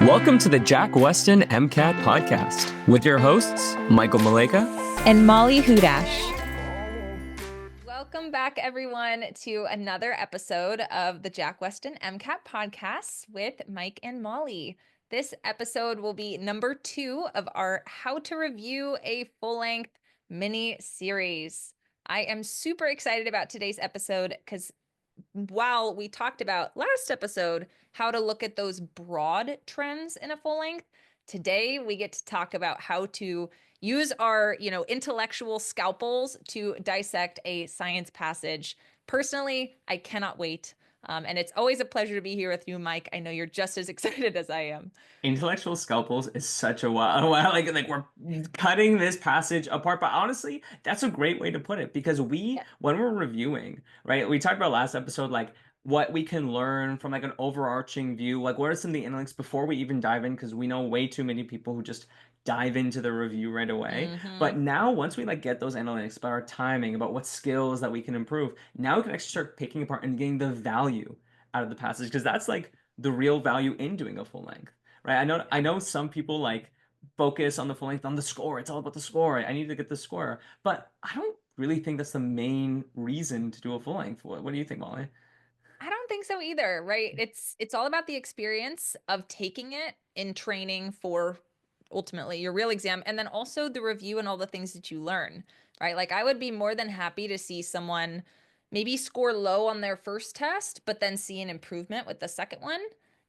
Welcome to the Jack Westin MCAT podcast with your hosts, Michael Maleka and Molly Hudash. Welcome back, everyone, to another episode of the Jack Westin MCAT podcast with Mike and Molly. This episode will be number 2 of our How to Review a Full-Length mini series. I am super excited about today's episode because while we talked about last episode how to look at those broad trends in a full length, today we get to talk about how to use our, intellectual scalpels to dissect a science passage. Personally, I cannot wait. And it's always a pleasure to be here with you, Mike. I know you're just as excited as I am. Intellectual scalpels is such a wow. Like we're cutting this passage apart. But honestly, that's a great way to put it because when we're reviewing, right, we talked about last episode, like what we can learn from like an overarching view, like what are some of the analytics before we even dive in, because we know way too many people who just dive into the review right away. But now once we like get those analytics about our timing, about what skills that we can improve, now we can actually start picking apart and getting the value out of the passage, because that's like the real value in doing a full length. Right. I know some people like focus on the full length on the score. It's all about the score. I need to get the score. But I don't really think that's the main reason to do a full length. What do you think, Molly? I don't think so either, right? It's all about the experience of taking it in training for ultimately your real exam, and then also the review and all the things that you learn, right? Like I would be more than happy to see someone maybe score low on their first test, but then see an improvement with the second one.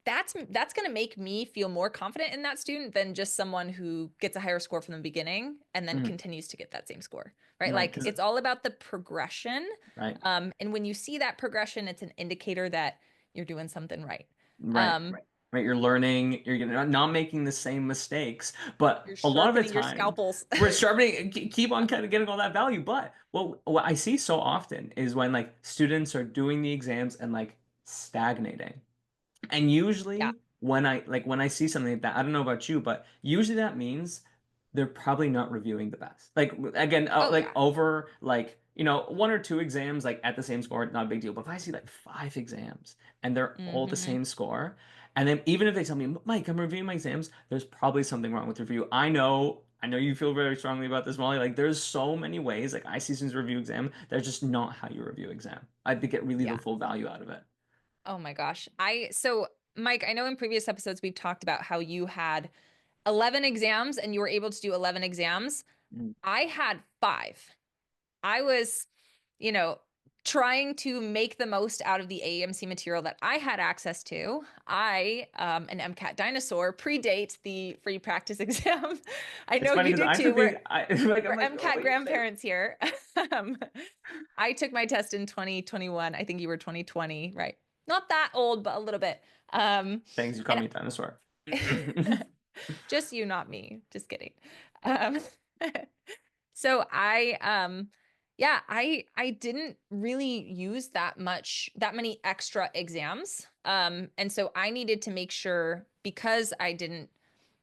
That's going to make me feel more confident in that student than just someone who gets a higher score from the beginning and then continues to get that same score, right? Right, Like it's all about the progression. right, And when you see that progression, it's an indicator that you're doing something right. right, right. You're learning. You're not making the same mistakes. But You're a lot of the sharpening your time, scalpels. we're sharpening. Keep on kind of getting all that value. But what I see so often is when like students are doing the exams and like stagnating. And Yeah. usually when I see something like that, I don't know about you, but usually that means they're probably not reviewing the best. Like again, Oh, like yeah. over like, one or two exams like at the same score, not a big deal. But if I see like 5 exams and they're all the Mm-hmm. same score, and then even if they tell me, Mike, I'm reviewing my exams, there's probably something wrong with the review. I know you feel very strongly about this, Molly. Like there's so many ways, like I see students review exam, that's just not how you review exam. I think get really the Yeah. full value out of it. Oh my gosh. So Mike, I know in previous episodes we've talked about how you had 11 exams and you were able to do 11 exams. Mm. I had 5. I was, you know, trying to make the most out of the AEMC material that I had access to. An MCAT dinosaur, predate the free practice exam. I It's know funny you because did I too. took We're, the like I'm we're like, oh MCAT wait, same. grandparents here. Um, I took my test in 2021. I think you were 2020, right? Not that old, but a little bit. Thanks, you call And me a dinosaur. just you, not me. Just kidding. Um, so I didn't really use that many extra exams. And so I needed to make sure, because I didn't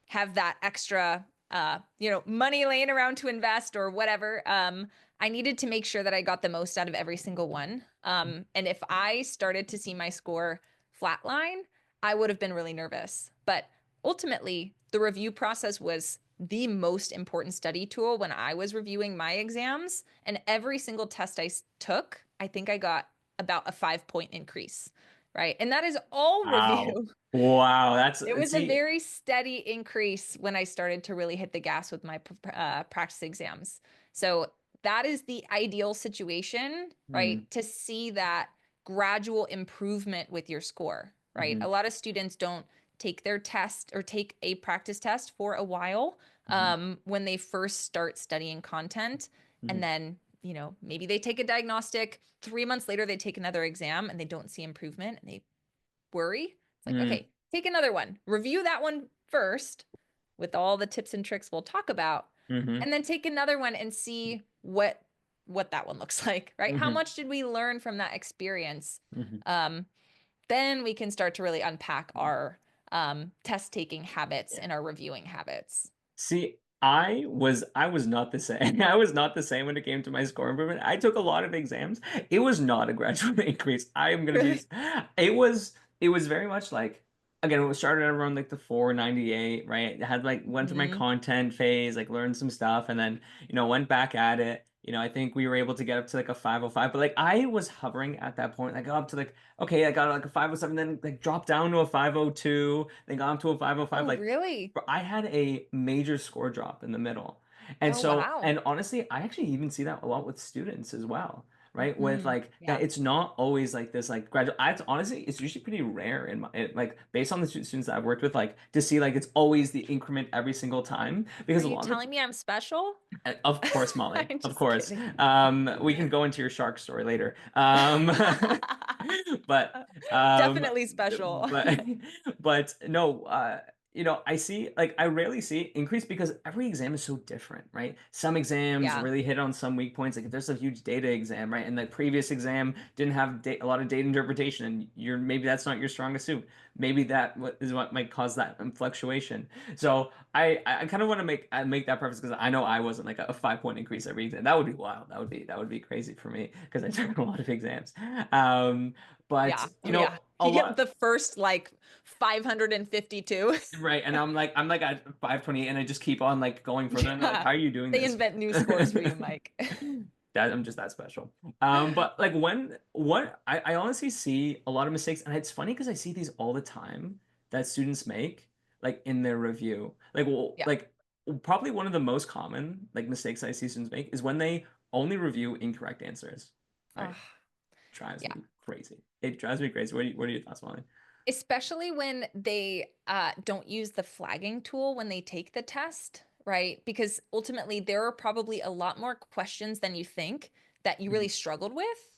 have that extra money laying around to invest or whatever. I needed to make sure that I got the most out of every single one. And if I started to see my score flatline, I would have been really nervous. But ultimately, the review process was the most important study tool when I was reviewing my exams. And every single test I took, I think I got about a 5-point increase, right? And that is all Wow. review. Wow, that's It was a see, very steady increase when I started to really hit the gas with my practice exams. So that is the ideal situation, hmm, right? To see that gradual improvement with your score, right? hmm, A lot of students don't take their test or take a practice test for a while hmm, when they first start studying content. hmm, And then, maybe they take a diagnostic. 3 months later, they take another exam and they don't see improvement and they worry. It's like, hmm, okay, take another one, review that one first with all the tips and tricks we'll talk about, hmm, and then take another one and see what that one looks like, right? How hmm, much did we learn from that experience? hmm. Um, then we can start to really unpack our test taking habits Yeah. and our reviewing habits. See, I was not the same. I was not the same when it came to my score improvement. I took a lot of exams. It was not a gradual increase. I am gonna be. Really? It was very much like again, it started around like the 498, right? I had like went through my Hmm. content phase, like learned some stuff, and then went back at it. I think we were able to get up to like a 505, but like I was hovering at that point. I got up to like okay, I got like a 507, then like dropped down to a 502, then got up to a 505. Oh, Like really? I had a major score drop in the middle. And Oh, so, wow. and honestly, I actually even see that a lot with students as well, right? With Hmm. like that, Yeah. it's not always like this like gradual. Honestly, it's usually pretty rare in like based on the students that I've worked with, like to see like it's always the increment every single time Are because a you lot of telling me I'm special? of course, Molly, I'm of just course. kidding. We can go into your shark story later. But um, Definitely special. but but no, I see like I rarely see it increase because every exam is so different, right? Some exams Yeah. really hit on some weak points. Like if there's a huge data exam, right, and the previous exam didn't have a lot of data interpretation, and maybe that's not your strongest suit. Maybe that is what might cause that fluctuation. So I kind of want to make that preface because I know I wasn't like a 5 point increase every exam. That would be wild. That would be crazy for me because I took a lot of exams. Um, but Yeah. Oh, yeah. a You get lot the first like 552. right, and I'm like at 528, and I just keep on like going further. And they're like, Yeah. how are you doing They this? invent new scores for you, Mike. That I'm just that special. But like what I honestly see a lot of mistakes, and it's funny because I see these all the time that students make, like in their review. Yeah. Probably one of the most common like mistakes I see students make is when they only review incorrect answers. Oh, Right? Drives yeah. me crazy. It drives me crazy. What are your thoughts, Molly? Especially when they don't use the flagging tool when they take the test, right? Because ultimately, there are probably a lot more questions than you think that you really Hmm. struggled with.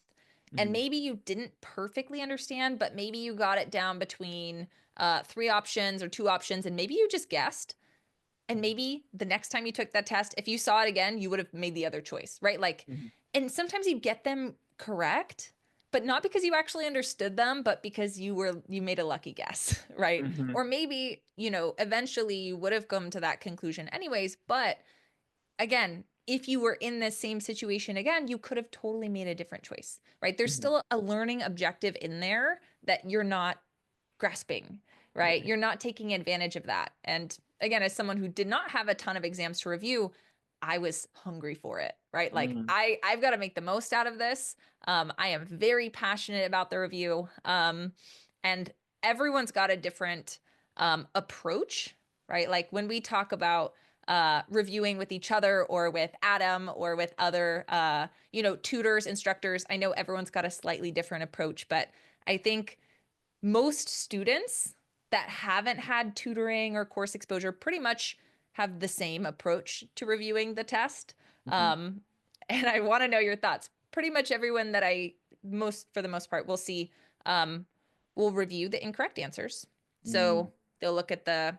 And Hmm. maybe you didn't perfectly understand, but maybe you got it down between three options or two options, and maybe you just guessed. And maybe the next time you took that test, if you saw it again, you would have made the other choice, right? Like, Hmm. and sometimes you get them correct, but not because you actually understood them, but because you made a lucky guess, right? Hmm. Or maybe, eventually you would have come to that conclusion anyways, but again, if you were in this same situation again, you could have totally made a different choice, right? There's Hmm. still a learning objective in there that you're not grasping, right? Right. You're not taking advantage of that. And again, as someone who did not have a ton of exams to review, I was hungry for it, right? Like Hmm. I've got to make the most out of this. I am very passionate about the review. And everyone's got a different approach, right? Like when we talk about reviewing with each other or with Adam or with other tutors, instructors, I know everyone's got a slightly different approach, but I think most students that haven't had tutoring or course exposure pretty much have the same approach to reviewing the test. Hmm. Um, and I want to know your thoughts. Pretty much everyone that for the most part, um, will review the incorrect answers. Hmm. So they'll look at the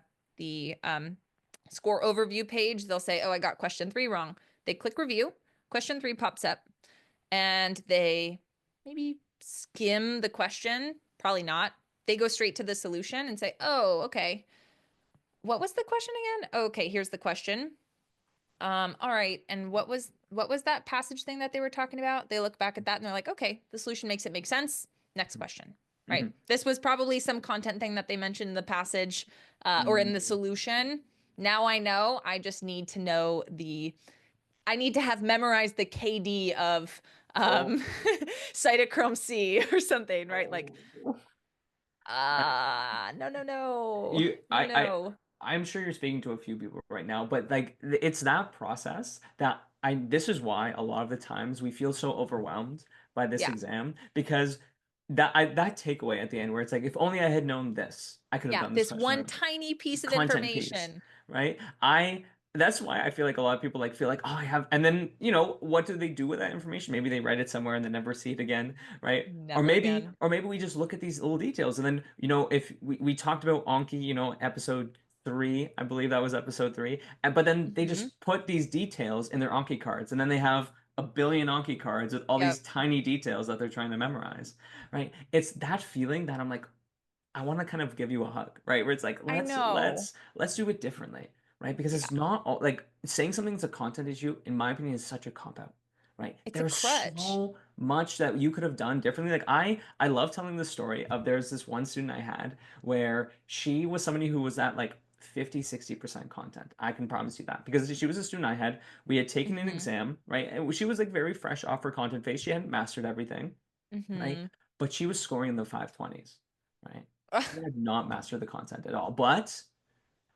score overview page. They'll say, "Oh, I got question three wrong." They click review. Question three pops up, and they maybe skim the question. Probably not. They go straight to the solution and say, "Oh, okay. What was the question again? Okay, here's the question. All right. And what was that passage thing that they were talking about?" They look back at that and they're like, "Okay, the solution makes it make sense. Next question." Right? Hmm. This was probably some content thing that they mentioned in the passage or in the Hmm. solution. Now I know. I just need to know the I need to have memorized the KD of Oh, cytochrome C or something, right? Like, oh. no, no, no, You, no, no. I'm sure you're speaking to a few people right now, but like it's that process that this is why a lot of the times we feel so overwhelmed by this Yeah, exam because that takeaway at the end where it's like, if only I had known this, I could have yeah. done this This question one right. tiny piece of Content piece, information. right? That's why I feel like a lot of people like feel like, oh, I have, and then what do they do with that information? Maybe they write it somewhere and then never see it again, right? Or Never maybe, again. or maybe we just look at these little details and then if we talked about Anki, episode three, I believe that was episode three, but then they Hmm. just put these details in their Anki cards, and then they have a billion Anki cards with all these Yep. tiny details that they're trying to memorize, right? It's that feeling that I'm like, I want to kind of give you a hug, right? Where it's like, I know. let's do it differently, right? Because Yeah. it's not like saying something's a content issue, in my opinion, is such a cop out, right? It's a There's crutch. so much that you could have done differently? Like I love telling the story of there's this one student I had where she was somebody who was at like 50-60% content. I can promise you that because she was a student I had. We had taken an Mm-hmm. exam, right? And she was like very fresh off her content phase. She hadn't mastered everything, right? Mm-hmm. But she was scoring in the 520s, right? She had not mastered the content at all. But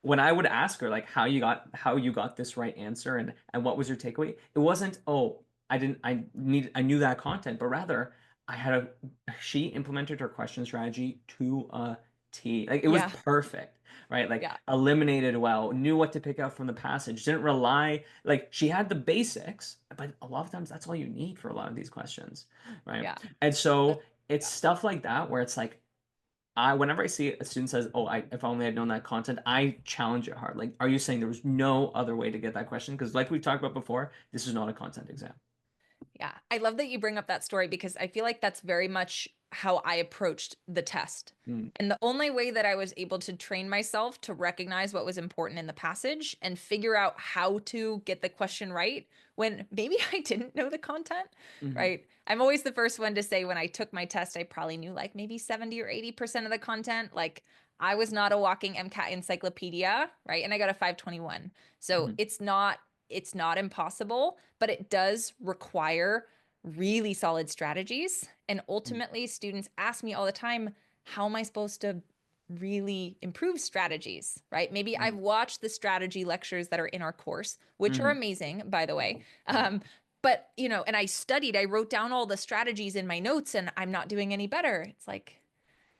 when I would ask her like how you got this right answer and what was your takeaway, it wasn't, oh, I knew that content, but rather I had a she implemented her question strategy to a T. Like it was Yeah. perfect, right? Like Yeah. eliminated well, knew what to pick out from the passage, didn't rely like she had the basics, but a lot of times that's all you need for a lot of these questions, right? Yeah. And so That's, it's yeah. stuff like that where it's like whenever I see a student says, "Oh, if only I'd known that content," I challenge it hard. Like, are you saying there was no other way to get that question? Because, like we've talked about before, this is not a content exam. Yeah, I love that you bring up that story because I feel like that's very much how I approached the test. Mm, And the only way that I was able to train myself to recognize what was important in the passage and figure out how to get the question right when maybe I didn't know the content, hmm right? I'm always the first one to say when I took my test, I probably knew like maybe 70 or 80% of the content. Like I was not a walking MCAT encyclopedia, right? And I got a 521. So hmm it's not impossible, but it does require really solid strategies. And ultimately, students ask me all the time, how am I supposed to really improve strategies, right? Maybe I've hmm watched the strategy lectures that are in our course, which are hmm amazing, by the way. hmm But, and I wrote down all the strategies in my notes and I'm not doing any better. It's like,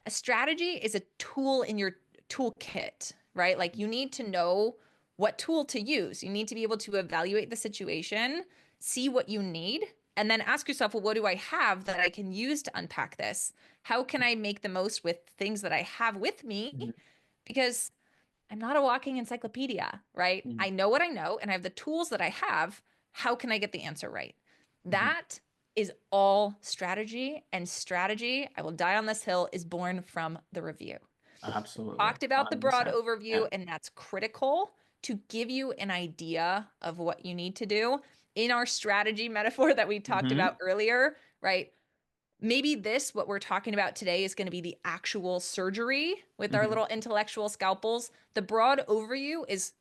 a strategy is a tool in your toolkit, right? Like you need to know what tool to use. You need to be able to evaluate the situation, see what you need, and then ask yourself, well, what do I have that I can use to unpack this? How can I make the most with things that I have with me? hmm Because I'm not a walking encyclopedia, right? hmm I know what I know and I have the tools that I have. How can I get the answer right? hmm That is all strategy. And strategy, I will die on this hill, is born from the review. Absolutely. Talked about the broad 100%. overview, Yeah. and that's critical to give you an idea of what you need to do. In our strategy metaphor that we talked hmm about earlier, right? Maybe what we're talking about today is going to be the actual surgery with our hmm little intellectual scalpels. The broad overview is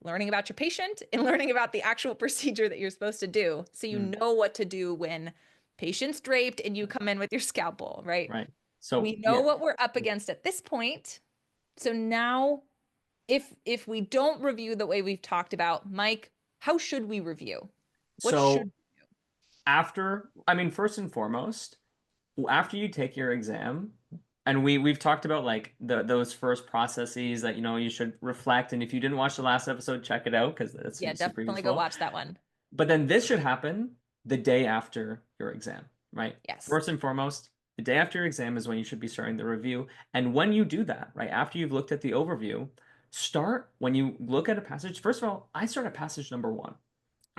learning about your patient and learning about the actual procedure that you're supposed to do. So you mm know what to do when patient's draped and you come in with your scalpel, right? Right. We So know yeah. what we're up against at this point. So now if we don't review the way we've talked about, Mike, how should we review? What So should I mean, first and foremost, after you take your exam, and we've talked about like those first processes that you should reflect, and if you didn't watch the last episode, check it out because that's Yeah, super definitely go useful. watch that one. But then this should happen the day after your exam, right? Yes. First and foremost, the day after your exam is when you should be starting the review. And when you do that, right, after you've looked at the overview, start when you look at a passage. First of all, I start at passage number one.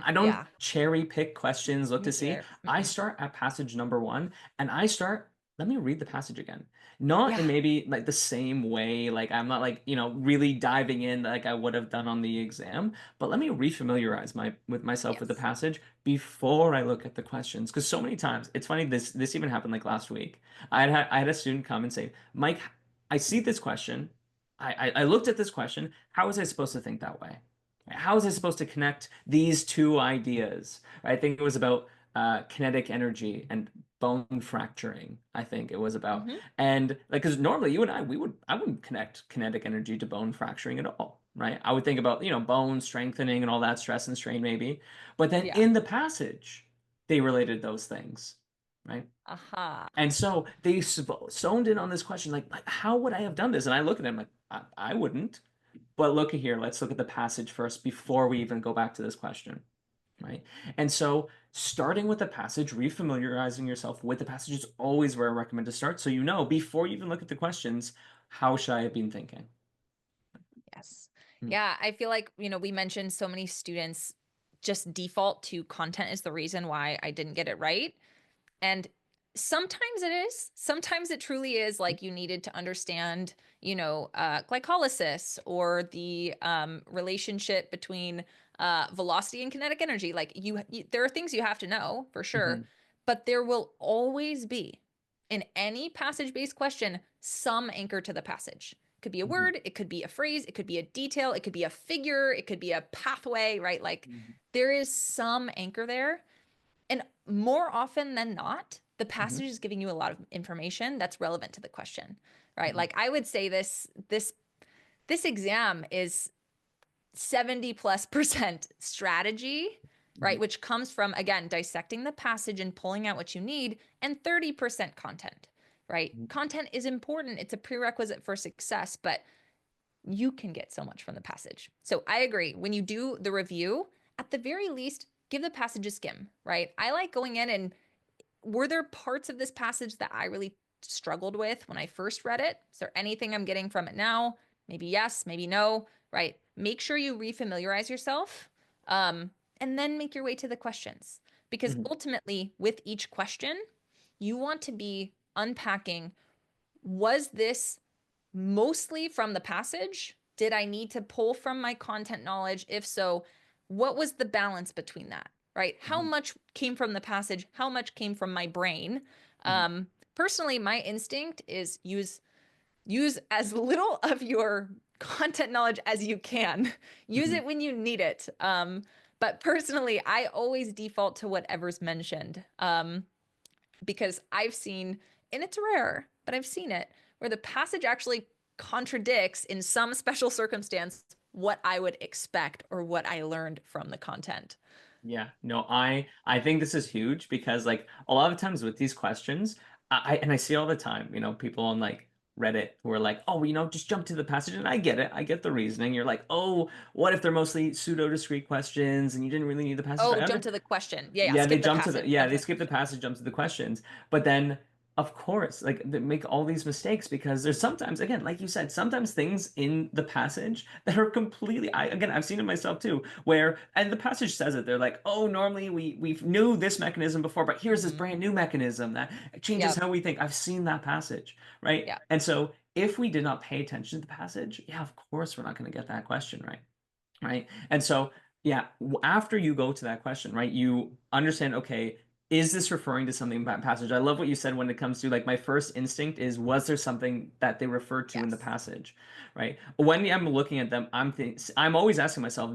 I don't Yeah, cherry pick questions, look me to see. neither. I Mm-mm. start at passage number one and I start, let me read the passage again. Not in Yeah. maybe like the same way, like I'm not like, really diving in like I would have done on the exam, but let me refamiliarize with myself with the Yes. passage before I look at the questions. Because so many times, it's funny, this even happened like last week. I had a student come and say, Mike, I see this question. I looked at this question. How was I supposed to think that way? How was I supposed to connect these two ideas? I think it was about kinetic energy and bone fracturing. I think it was about, Hmm. and like, because normally you and I wouldn't connect kinetic energy to bone fracturing at all, right? I would think about, bone strengthening and all that stress and strain maybe, but then Yeah. in the passage, they related those things, right? Aha. And so they zoned in on this question, like, how would I have done this? And I look at them like, I wouldn't. But look at here, let's look at the passage first before we even go back to this question, right? And so starting with the passage, refamiliarizing yourself with the passage is always where I recommend to start. So before you even look at the questions, how should I have been thinking? Yes. Mm, Yeah, I feel like, we mentioned so many students just default to content is the reason why I didn't get it right. And sometimes it is. Sometimes it truly is like you needed to understand, glycolysis or the relationship between velocity and kinetic energy. Like there are things you have to know for sure. mhm, but there will always be, in any passage-based question, some anchor to the passage. It could be a Mhm. word, it could be a phrase, it could be a detail, it could be a figure, it could be a pathway, right? Like Mhm. there is some anchor there. And more often than not, the Mhm. passage is giving you a lot of information that's relevant to the question, right? Mhm. Like I would say this exam is 70+% strategy, right? Mhm. Which comes from, again, dissecting the passage and pulling out what you need, and 30% content, right? Mhm. Content is important. It's a prerequisite for success, but you can get so much from the passage. So I agree. When you do the review, at the very least, give the passage a skim, right? I like going in and were there parts of this passage that I really struggled with when I first read it? Is there anything I'm getting from it now? Maybe yes, maybe no, right? Make sure you refamiliarize yourself and then make your way to the questions. Because Mhm. ultimately, with each question, you want to be unpacking, was this mostly from the passage? Did I need to pull from my content knowledge? If so, what was the balance between that? Right? How Mhm. much came from the passage? How much came from my brain? Mhm. Personally, my instinct is use as little of your content knowledge as you can. Use Mhm. it when you need it. But personally, I always default to whatever's mentioned. Because I've seen, and it's rare, but I've seen it, where the passage actually contradicts in some special circumstance what I would expect or what I learned from the content. Yeah, no, I think this is huge because like a lot of times with these questions, I see all the time, people on like Reddit who are like, oh, just jump to the passage, and I get it, I get the reasoning. You're like, oh, what if they're mostly pseudo discrete questions and you didn't really need the passage? Oh, jump to the question. Yeah, yeah, Yeah, skip the passage, jump to they the skip the question. passage, jump to the questions. But then, of course, like they make all these mistakes because there's sometimes, again, like you said, sometimes things in the passage that are completely, I've seen it myself too, where, and the passage says it, they're like, oh, normally we knew this mechanism before, but here's this Mm-hmm. brand new mechanism that changes Yep. how we think. I've seen that passage, right? Yep. And so if we did not pay attention to the passage, yeah, of course we're not going to get that question right, right? And so, yeah, after you go to that question, right, you understand, okay, is this referring to something about passage? I love what you said when it comes to like my first instinct is, was there something that they referred to in the Yes. passage, right? When I'm looking at them, I'm always asking myself,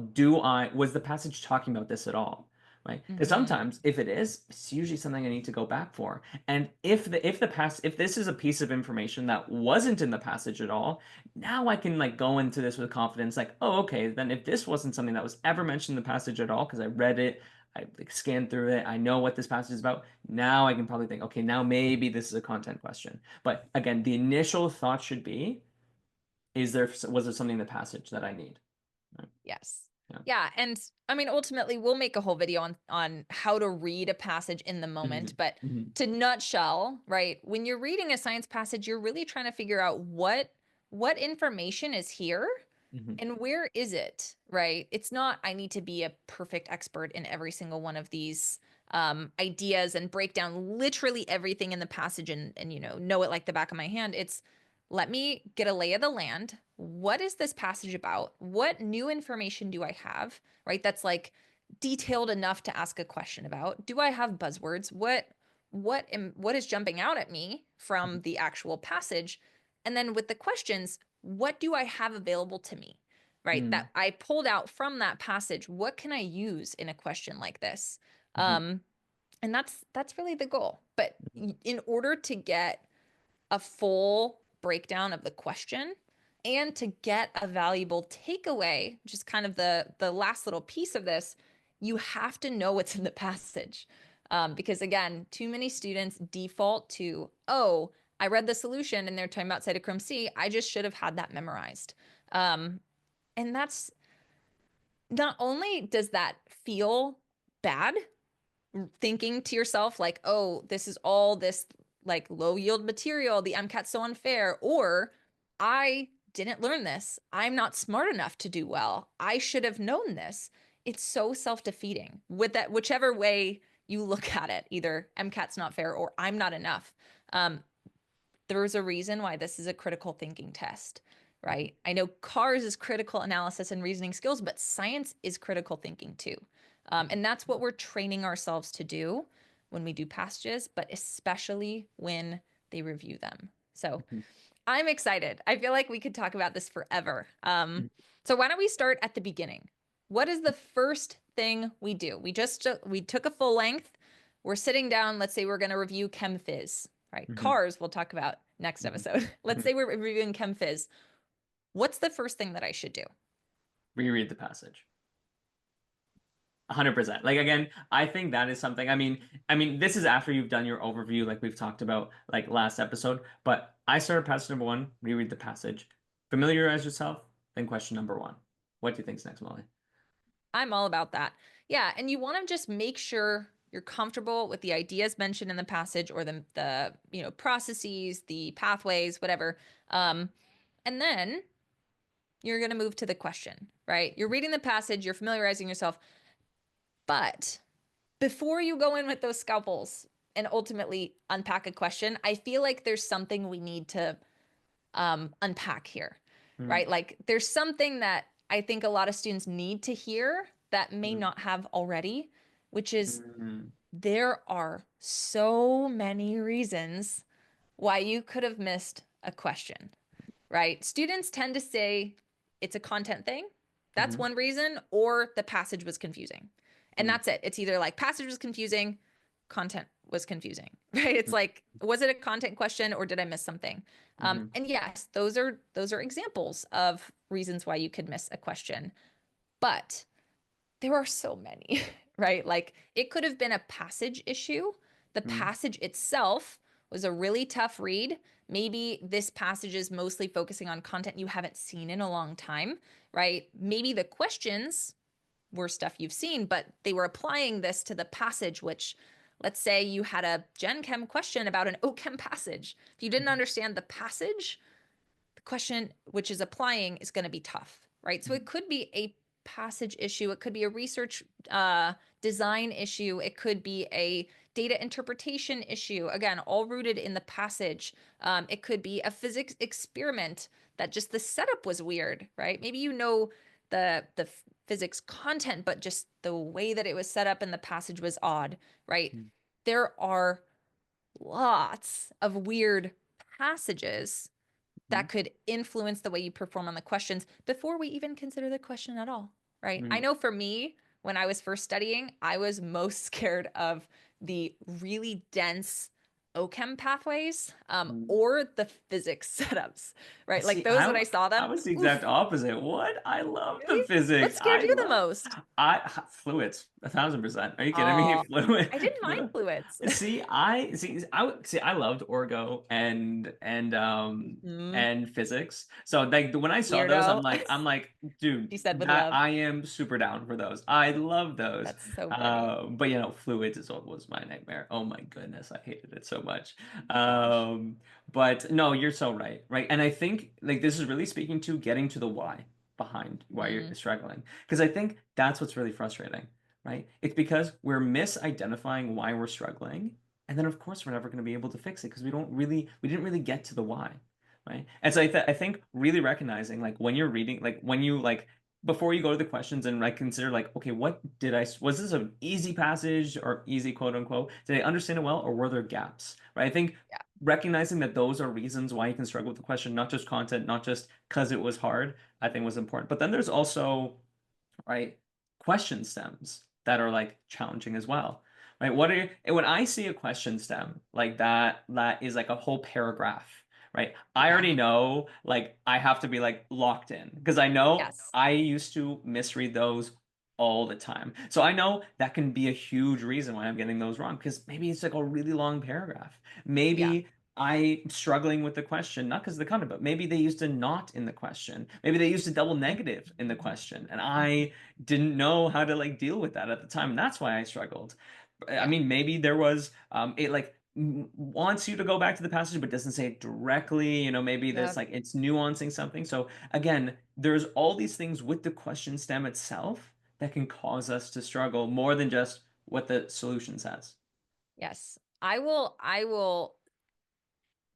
was the passage talking about this at all? Right? Because Mm-hmm. sometimes if it is, it's usually something I need to go back for. And if this is a piece of information that wasn't in the passage at all, now I can like go into this with confidence, like, oh, okay, then if this wasn't something that was ever mentioned in the passage at all, because I read it, I like scanned through it, I know what this passage is about. Now I can probably think, okay, now maybe this is a content question. But again, the initial thought should be, was there something in the passage that I need? Right? Yes. Yeah. Yeah, and I mean ultimately we'll make a whole video on how to read a passage in the moment, Hmm. but Hmm. to nutshell, right? When you're reading a science passage, you're really trying to figure out what information is here Hmm. and where is it, right? It's not I need to be a perfect expert in every single one of these ideas and break down literally everything in the passage and know it like the back of my hand. It's let me get a lay of the land. What is this passage about? What new information do I have, right? That's like detailed enough to ask a question about. Do I have buzzwords? What is jumping out at me from the actual passage? And then with the questions, what do I have available to me? Right? Hmm. That I pulled out from that passage. What can I use in a question like this? Hmm. Um, and that's really the goal. But in order to get a full breakdown of the question and to get a valuable takeaway, which is kind of the last little piece of this, you have to know what's in the passage. Because again, too many students default to, oh, I read the solution and they're talking about cytochrome C. I just should have had that memorized. Um, and that's not only does that feel bad, thinking to yourself like, oh, this is all this like low yield material, the MCAT's so unfair, or I didn't learn this. I'm not smart enough to do well. I should have known this. It's so self-defeating with that, whichever way you look at it, either MCAT's not fair or I'm not enough. Um, there's a reason why this is a critical thinking test, right? I know CARS is critical analysis and reasoning skills, but science is critical thinking too. And that's what we're training ourselves to do when we do passages, but especially when they review them. So Mhm. I'm excited. I feel like we could talk about this forever. So why don't we start at the beginning? What is the first thing we do? We took a full length. We're sitting down. Let's say we're going to review Chem Phys, right? Mhm. Cars we'll talk about next Mhm. episode. Let's Mhm. say we're reviewing Chem Phys. What's the first thing that I should do? Reread the passage. 100%. Like again, I think that is something. I mean, this is after you've done your overview, like we've talked about, like last episode. But I started passage number one, reread the passage, familiarize yourself, then question number one. What do you think's next, Molly? I'm all about that. Yeah, and you want to just make sure you're comfortable with the ideas mentioned in the passage or the processes, the pathways, whatever. Um, and then you're going to move to the question, right? You're reading the passage, you're familiarizing yourself, but before you go in with those scalpels and ultimately unpack a question, I feel like there's something we need to unpack here, Mm, right? Like there's something that I think a lot of students need to hear that may mm, not have already, which is mm, there are so many reasons why you could have missed a question, right? Students tend to say it's a content thing. That's mhm, one reason, or the passage was confusing. And mm, that's it. It's either like passage was confusing, content was confusing, right? It's mm, like, was it a content question or did I miss something? mhm, And yes, those are examples of reasons why you could miss a question. But there are so many, right? Like it could have been a passage issue. The mm, passage itself was a really tough read. Maybe this passage is mostly focusing on content you haven't seen in a long time, right? Maybe the questions were stuff you've seen, but they were applying this to the passage, which let's say you had a Gen Chem question about an OChem passage. If you didn't understand the passage, the question which is applying is going to be tough, right? So mhm, it could be a passage issue, it could be a research design issue, it could be a data interpretation issue, again, all rooted in the passage. It could be a physics experiment that just the setup was weird, right? Maybe you know the physics content, but just the way that it was set up in the passage was odd, right? mhm, There are lots of weird passages mhm, that could influence the way you perform on the questions before we even consider the question at all, right? I mhm, know for me, when I was first studying, I was most scared of the really dense OChem pathways mhm. or the physics setups, right? Like See, those when I saw I them, was the exact oof, opposite. What? I love the really? What physics. scared you the most? Fluids, 1,000%. Are you kidding me? Oh, I didn't mind fluids. See, I loved orgo Hmm. and physics. So like when I saw those, Weirdo. I'm like, dude, She said with that love. I am super down for those. I love those. That's so funny. But fluids is what was my nightmare. Oh my goodness, I hated it so much. Oh my gosh. Um, but no, you're so right, right? And I think like this is really speaking to getting to the why behind why you're Mm, struggling. Because I think that's what's really frustrating, right? It's because we're misidentifying why we're struggling, and then of course we're never going to be able to fix it because we didn't really get to the why, right? And so I think really recognizing like when you're reading, like when you like before you go to the questions and like consider like, okay, what did was this an easy passage or easy quote unquote? Did I understand it well or were there gaps, right? I think yeah. recognizing that those are reasons why you can struggle with the question, not just content, not just because it was hard, I think was important. But then there's also, right, question stems that are like challenging as well. Right? When I see a question stem like that is like a whole paragraph, right? I Yeah. already know like I have to be like locked in because I know Yes. I used to misread those all the time. So I know that can be a huge reason why I'm getting those wrong because maybe it's like a really long paragraph. Yeah. Maybe I'm struggling with the question, not because of the content, but maybe they used a not in the question. Maybe they used a double negative in the question, and I didn't know how to like deal with that at the time, and that's why I struggled. I Yeah. mean, maybe there was it like wants you to go back to the passage, but doesn't say it directly. Maybe there's Yep. like it's nuancing something. So again, there's all these things with the question stem itself that can cause us to struggle more than just what the solution says. Yes. I will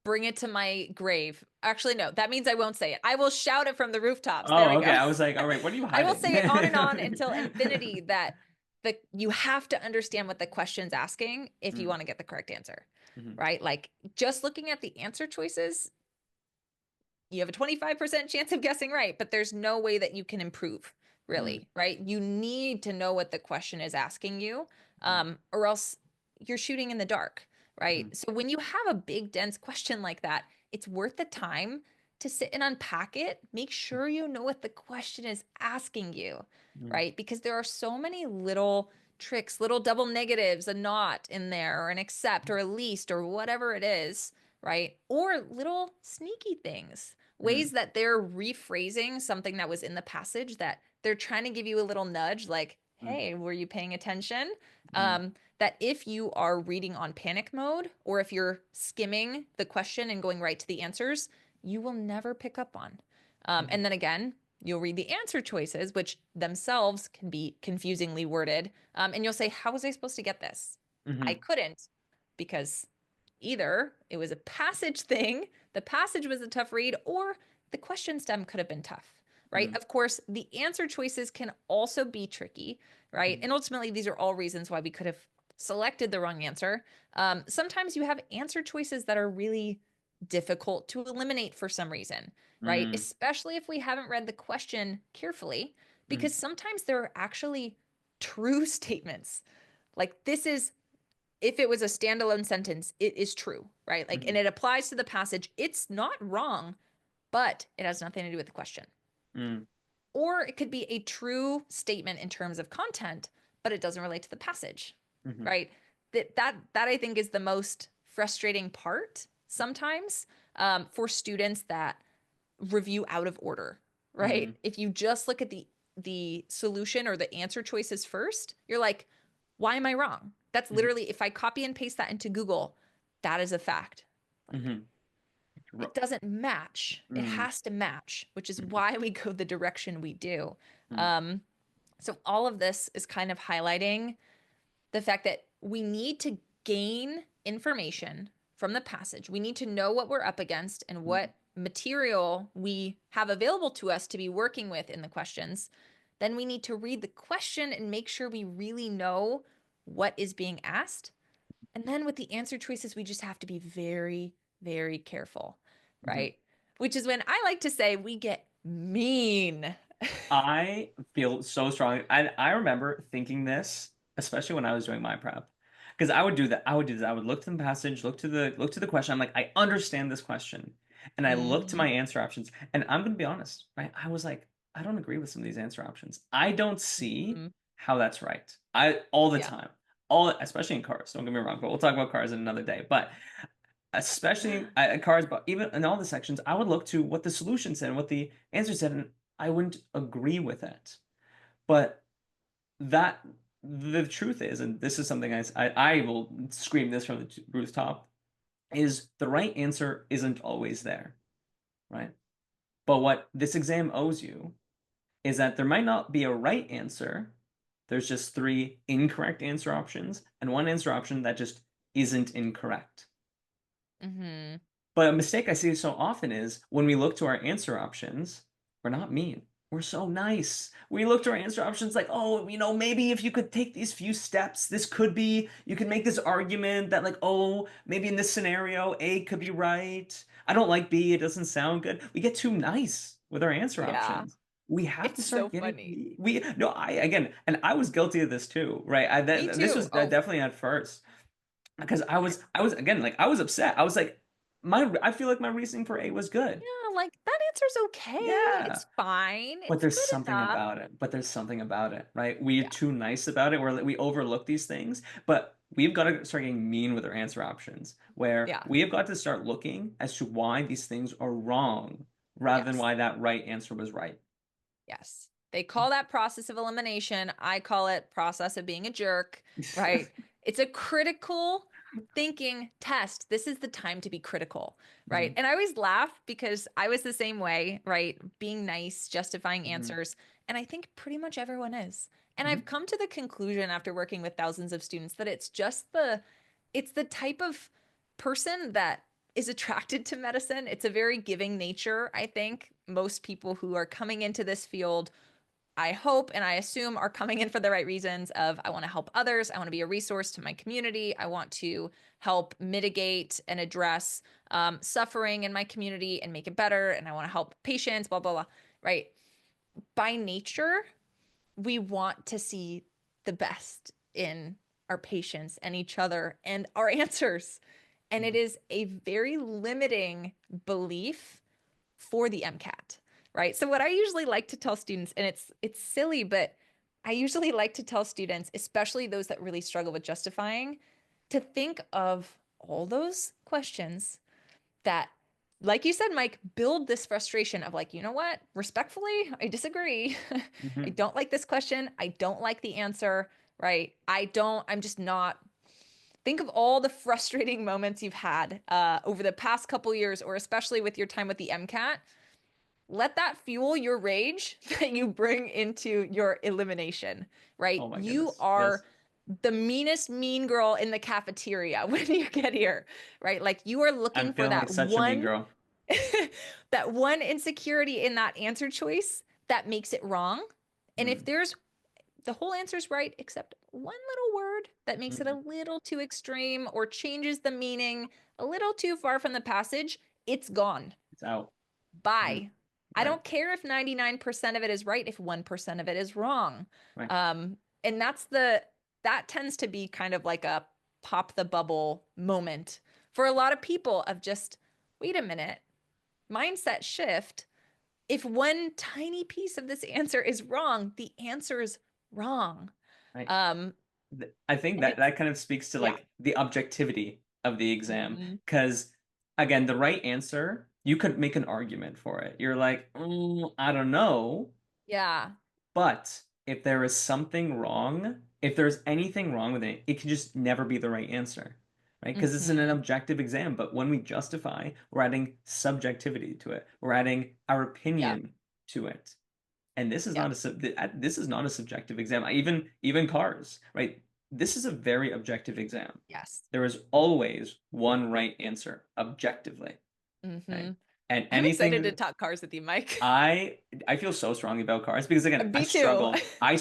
bring it to my grave. Actually, no, that means I won't say it. I will shout it from the rooftops. There Oh, we okay. go. I was like, all right, what are you I will hiding? say it on and on until infinity that you have to understand what the question's asking if you Mm, want to get the correct answer, mhm, right? Like just looking at the answer choices, you have a 25% chance of guessing right, but there's no way that you can improve, mm, really, right? You need to know what the question is asking you, mm, or else you're shooting in the dark, mm, right? So when you have a big, dense question like that, it's worth the time to sit and unpack it. Make sure you know what the question is asking you, mm, right? Because there are so many little tricks, little double negatives, a not in there, or an except, or a least, or whatever it is, right? Or little sneaky things, mm, ways that they're rephrasing something that was in the passage, that they're trying to give you a little nudge, like, mm, hey, were you paying attention? mm, That if you are reading on panic mode, or if you're skimming the question and going right to the answers, you will never pick up on. mm, And then again, you'll read the answer choices, which themselves can be confusingly worded. And you'll say, how was I supposed to get this? I mhm, couldn't, because either it was a passage thing, the passage was a tough read, or the question stem could have been tough, right? mm, Of course, the answer choices can also be tricky, right? mm, And ultimately, these are all reasons why we could have selected the wrong answer. Sometimes you have answer choices that are really difficult to eliminate for some reason, right? mm, Especially if we haven't read the question carefully, mm, because sometimes there are actually true statements. Like this is, if it was a standalone sentence, it is true, right? Like, and mhm, it applies to the passage. It's not wrong, but it has nothing to do with the question. mm, Or it could be a true statement in terms of content, but it doesn't relate to the passage, mhm, right? That I think is the most frustrating part sometimes, for students that review out of order, mm, right? If you just look at the solution or the answer choices first, you're like, why am I wrong? That's mhm, literally, if I copy and paste that into Google, that is a fact. Like, mhm, it ro- doesn't match. It mm, has to match, which is mhm, why we go the direction we do. mm, Um, so all of this is kind of highlighting the fact that we need to gain information from the passage. We need to know what we're up against and mm, what material we have available to us to be working with in the questions. Then we need to read the question and make sure we really know what is being asked. And then with the answer choices, we just have to be very, very careful, mhm. right? Which is when I like to say we get mean. I feel so strong. I remember thinking this, especially when I was doing my prep. Because I would do that. I would do this. I would look to the passage, look to the question. I'm like, I understand this question. And I look to my Mhm. answer options. And I'm gonna be honest, right? I was like, I don't agree with some of these answer options. I don't see Mhm. how that's right. I all the Yeah. time. All Especially in cars. Don't get me wrong, but we'll talk about cars in another day. But especially cars, but even in all the sections, I would look to what the solution said and what the answer said, and I wouldn't agree with it. But that the truth is, and this is something I will scream this from the rooftop, is the right answer isn't always there, right? But what this exam owes you is that there might not be a right answer. There's just three incorrect answer options and one answer option that just isn't incorrect. Hmm. But a mistake I see so often is when we look to our answer options, we're not mean. We're so nice. We look to our answer options like, oh, maybe if you could take these few steps, this could be, you can make this argument that, like, oh, maybe in this scenario, A could be right. I don't like B, it doesn't sound good. We get too nice with our answer Yeah. options. We have to It's so start funny. getting, no, again, and I was guilty of this too, right? Me This too. was Oh, definitely at first because I, I was again like I was upset. I was like I feel like my reasoning for A was good. yeah, like that answer's okay. Yeah. It's fine. But It's there's good something enough. about it. But there's something about it, right? We're Yeah. too nice about it. We overlook these things, but we've got to start getting mean with our answer options, where Yeah. we have got to start looking as to why these things are wrong rather than Yes. why that right answer was right. Yes. They call that process of elimination. I call it process of being a jerk, right? It's a critical thinking test. This is the time to be critical, right? Mhm, And I always laugh because I was the same way, right? Being nice, justifying mhm, answers. And I think pretty much everyone is. And mhm, I've come to the conclusion after working with thousands of students that it's the type of person that is attracted to medicine. It's a very giving nature, I think. Most people who are coming into this field I hope and I assume are coming in for the right reasons of I want to help others. I want to be a resource to my community. I want to help mitigate and address suffering in my community and make it better. And I want to help patients, blah, blah, blah. Right. By nature, we want to see the best in our patients and each other and our answers. And it Mhm. is a very limiting belief for the MCAT, right? So what I usually like to tell students, and it's silly, but I usually like to tell students, especially those that really struggle with justifying, to think of all those questions that, like you said, Mike, build this frustration of like, you know what? Respectfully, I disagree. I Mhm. don't like this question. I don't like the answer, right? I'm just not. Think of all the frustrating moments you've had over the past couple years, or especially with your time with the MCAT. Let that fuel your rage that you bring into your elimination, right? Oh my You goodness. are Yes. the meanest mean girl in the cafeteria when you get here, right? Like you are I'm looking for feeling like that such a mean one girl. that one insecurity in that answer choice that makes it wrong. And if Mm. there's the whole answer is right except one little word that makes it a Mhm. little too extreme or changes the meaning a little too far from the passage, it's gone. It's out. Mm. Bye. I Right. don't care if 99% of it is right, if 1% of it is wrong. Right. And that tends to be kind of like a pop the bubble moment for a lot of people of just, wait a minute, mindset shift. If one tiny piece of this answer is wrong, the answer is wrong. Right. Um, I think and that it's, that kind of speaks to yeah. like the objectivity of the exam. Mhm. Because again, the right answer, you could make an argument for it. You're like, I don't know. Yeah. But if there is something wrong, if there's anything wrong with it, it can just never be the right answer, right? Because it's an Hmm. objective exam. But when we justify, we're adding subjectivity to it. We're adding our Yep. opinion to it. And this is Yep. not this is not a subjective exam. Even cars, right? This is a very objective exam. Yes. There is always one right answer objectively, Hmm. right? And I'm excited to anything talk cars with you, Mike. I I feel so strongly about cars because again, Me too. I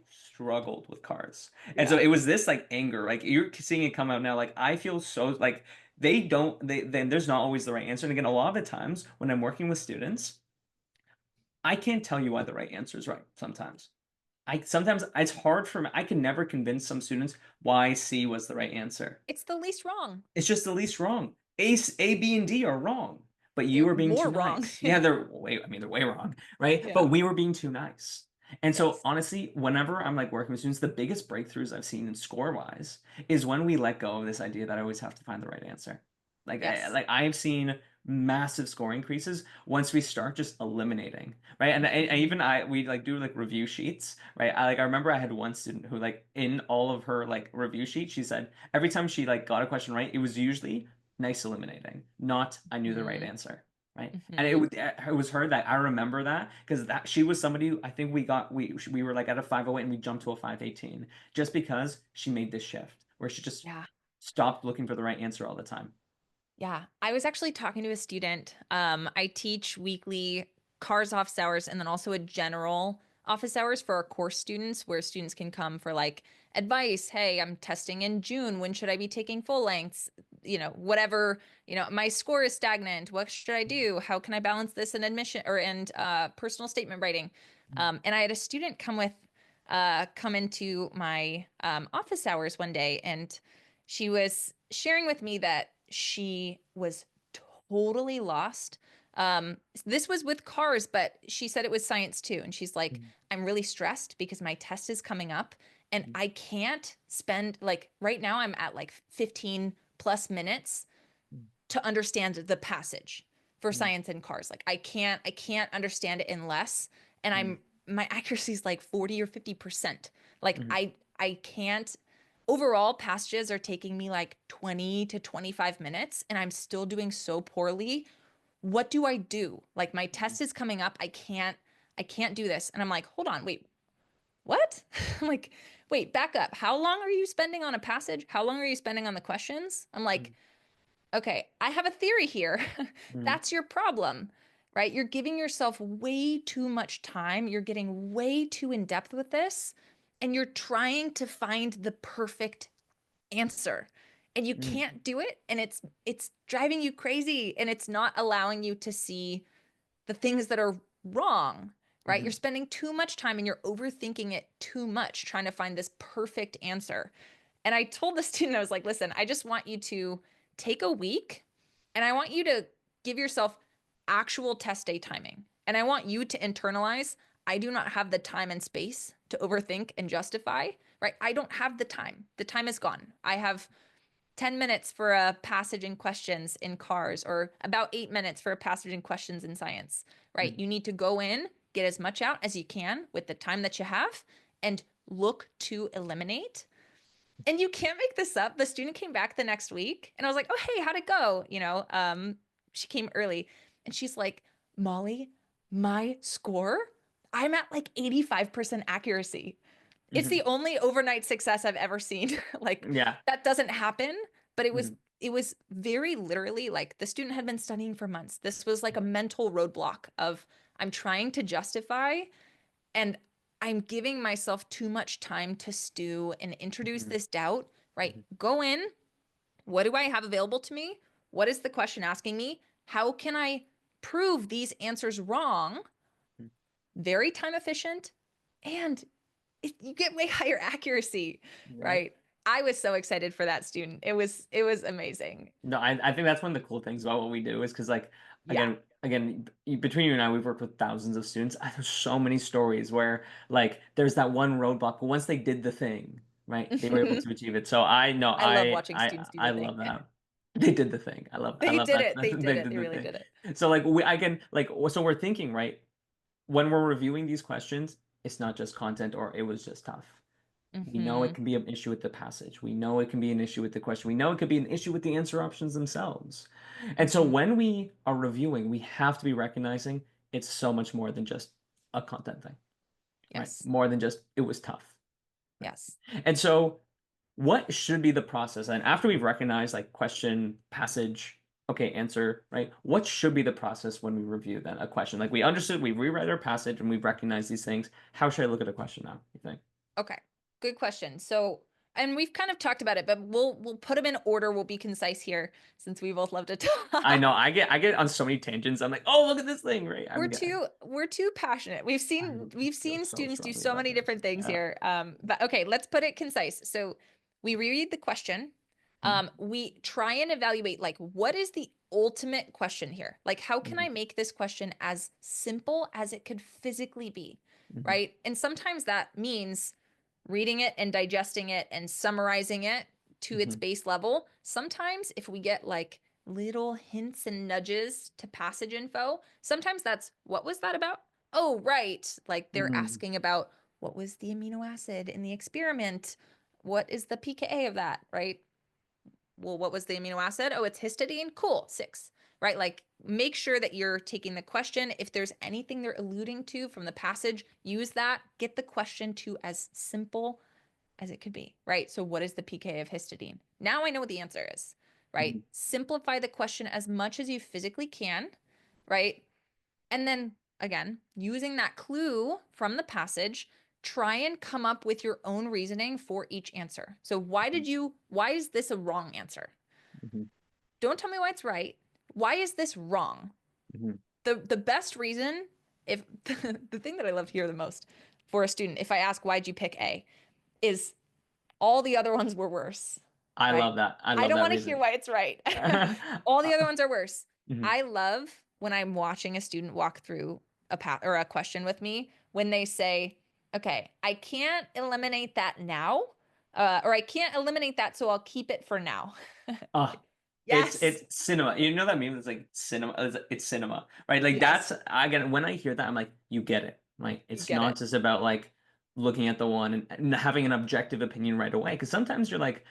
struggled with cars. And so Yeah. it was this like anger, like you're seeing it come out now, like I feel so like they don't they then there's not always the right answer. And again, a lot of the times when I'm working with students, I can't tell you why the right answer is right sometimes. I sometimes it's hard for me. I can never convince some students why C was the right answer. It's the least wrong. It's just the least wrong. A, B, and D are wrong, but you They're were being too more wrong. nice. Yeah, I mean, they're way wrong, right? But Yeah. we were being too nice. And so Yes. honestly, whenever I'm like working with students, the biggest breakthroughs I've seen in score wise is when we let go of this idea that I always have to find the right answer. Yes. Like I've seen massive score increases once we start just eliminating, right? And Hmm. even we like do like review sheets, right? I remember I had one student who like in all of her like review sheet, she said every time she like got a question right, it was usually nice eliminating, not I knew the right Hmm. answer, right? And Hmm. it was her that I remember that because that she was somebody who I think we were like at a 508 and we jumped to a 518 just because she made this shift where she just Yeah. stopped looking for the right answer all the time. Yeah. I was actually talking to a student. I teach weekly cars office hours and then also a general office hours for our course students where students can come for like advice. Hey, I'm testing in June. When should I be taking full lengths? Whatever, my score is stagnant. What should I do? How can I balance this in admission or and personal statement writing? And I had a student come into my office hours one day and she was sharing with me that she was totally lost. This was with cars, but she said it was science too. And she's like, Mhm. I'm really stressed because my test is coming up and Mhm. I can't spend like right now I'm at like 15 plus minutes to understand the passage for Mhm. science and cars. Like I can't understand it in less. And Mhm. my accuracy is like 40 or 50%. Like Mhm. I can't overall passages are taking me like 20 to 25 minutes and I'm still doing so poorly. What do I do? Like my Mhm. test is coming up. I can't do this. And I'm like, hold on, wait, what? I'm like, wait, back up. How long are you spending on a passage? How long are you spending on the questions? I'm like, Mhm. okay, I have a theory here. Mhm. That's your problem. right? You're giving yourself way too much time. You're getting way too in depth with this, and you're trying to find the perfect answer. And you Mm, can't do it, and it's driving you crazy, and it's not allowing you to see the things that are wrong, right? You're mhm, spending too much time and you're overthinking it too much trying to find this perfect answer. And I told the student, I was like, listen, I just want you to take a week and I want you to give yourself actual test day timing. And I want you to internalize, I do not have the time and space to overthink and justify, right? I don't have the time. The time is gone. I have 10 minutes for a passage in questions in cars, or about 8 minutes for a passage in questions in science, right? mm, You need to go in, get as much out as you can with the time that you have, and look to eliminate. And you can't make this up. The student came back the next week and I was like, oh, hey, how'd it go? She came early and she's like, Molly, my score, I'm at like 85% accuracy. It's mhm. the only overnight success I've ever seen. Like Yeah. that doesn't happen, but it was Mhm, it was very literally like the student had been studying for months. This was like a mental roadblock of I'm trying to justify and I'm giving myself too much time to stew and introduce mhm, this doubt, right? mhm, Go in. What do I have available to me? What is the question asking me? How can I prove these answers wrong? mhm. Very time efficient, and you get way higher accuracy, Right. right? I was so excited for that student. It was amazing. No, I think that's one of the cool things about what we do is because like Yeah. between you and I, we've worked with thousands of students. There's so many stories where like there's that one roadblock, but once they did the thing, right, they were able to achieve it. So I know I love watching students do I the thing. love that. They did the thing. I They love did that. it. They did They it. did They the really thing. did it. So like we I can like so we're thinking, right, when we're reviewing these questions, it's not just content or it was just tough. We know it Hmm. can be an issue with the passage. We know it can be an issue with the question. We know it could be an issue with the answer options themselves. And so Hmm. when we are reviewing, we have to be recognizing it's so much more than just a content thing, right? Yes. More than just it was tough, right? Yes. And so what should be the process? And after we've recognized like question, passage, okay, answer, right? What should be the process when we review then a question? Like we understood, we reread our passage and we've recognized these things. How should I look at a question now, you think? Okay. Good question. So, and we've kind of talked about it, but we'll put them in order. We'll be concise here since we both love to I talk. know I get on so many tangents. I'm like, oh, look at this thing, right? We're too passionate. We've I seen we've feel seen so students do strongly so about many this. different things Yeah. here. But okay, let's put it concise. So we reread the question. Mhm, We try and evaluate like what is the ultimate question here? Like how can I mhm, make this question as simple as it could physically be, mhm, right? And sometimes that means reading it and digesting it and summarizing it to its mhm, base level. Sometimes if we get like little hints and nudges to passage info, sometimes that's what was that about? Oh, right. Like they're mhm, asking about what was the amino acid in the experiment? What is the pKa of that, right? Well, what was the amino acid? Oh, it's histidine. Cool, 6, right? Like make sure that you're taking the question. If there's anything they're alluding to from the passage, use that. Get the question to as simple as it could be, right? So, what is the pKa of histidine? Now I know what the answer is, right? mhm, Simplify the question as much as you physically can, right? And then again, using that clue from the passage, try and come up with your own reasoning for each answer. So why is this a wrong answer? mhm, Don't tell me why it's right. Why is this wrong? mhm. The best reason, if the thing that I love to hear the most for a student, if I ask why'd you pick A, is all the other ones wher worse, I right? love that. I I love don't that want to hear reason. why it's right. All the other ones are worse. Mhm, I love when I'm watching a student walk through a path or a question with me when they say, okay, I can't eliminate that now, or I can't eliminate that, so I'll keep it for now. Oh, Yes. it's cinema. You know that meme that's like cinema. It's cinema, right? Like Yes. that's again when I hear that, I'm like, you get it, right? You It's get not it. just about like looking at the one and having an objective opinion right away. Because sometimes you're like,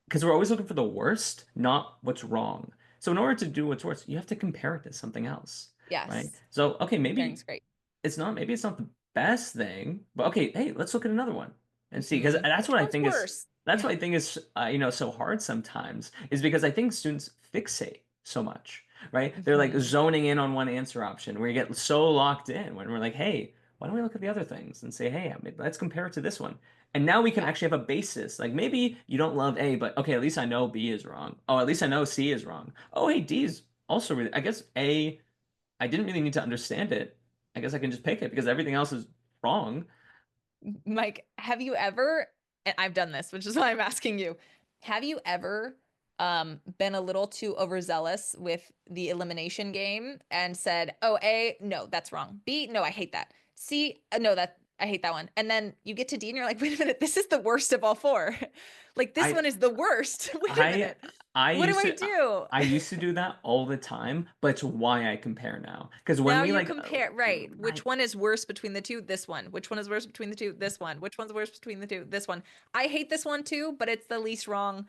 because we're always looking for the worst, not what's wrong. So in order to do what's worst, you have to compare it to something else, right? Yes. So okay, Comparing's maybe great. maybe it's not the best thing, but okay, hey, let's look at another one and see. Because Hmm. Which one's worse? that's Yeah. what I think is so hard sometimes is because I think students fixate so much. right? They're like Hmm. zoning in on one answer option where you get so locked in when we're like, hey, why don't we look at the other things and say, hey, let's compare it to this one. And now we can Yeah. actually have a basis. Like maybe you don't love A, but okay, at least I know B is wrong. Oh, at least I know C is wrong. Oh, hey, D is also really, I guess A, I didn't really need to understand it. I guess I can just pick it because everything else is wrong. Mike, have you ever, and I've done this, which is why I'm asking you, have you ever been a little too overzealous with the elimination game and said, "Oh, A, no, that's wrong. B, no, I hate that. C, no, that I hate that one." And then you get to D and you're like, "Wait a minute, this is the worst of all four. Like this I one is the worst. Wait a I minute. I What do used I to do?" I used to do that all the time, but it's why I compare now. Because when Now we you like compare, right? I Which one is worse between the two? This one. Which one is worse between the two? This one. Which one's worse between the two? This one. I hate this one too, but it's the least wrong.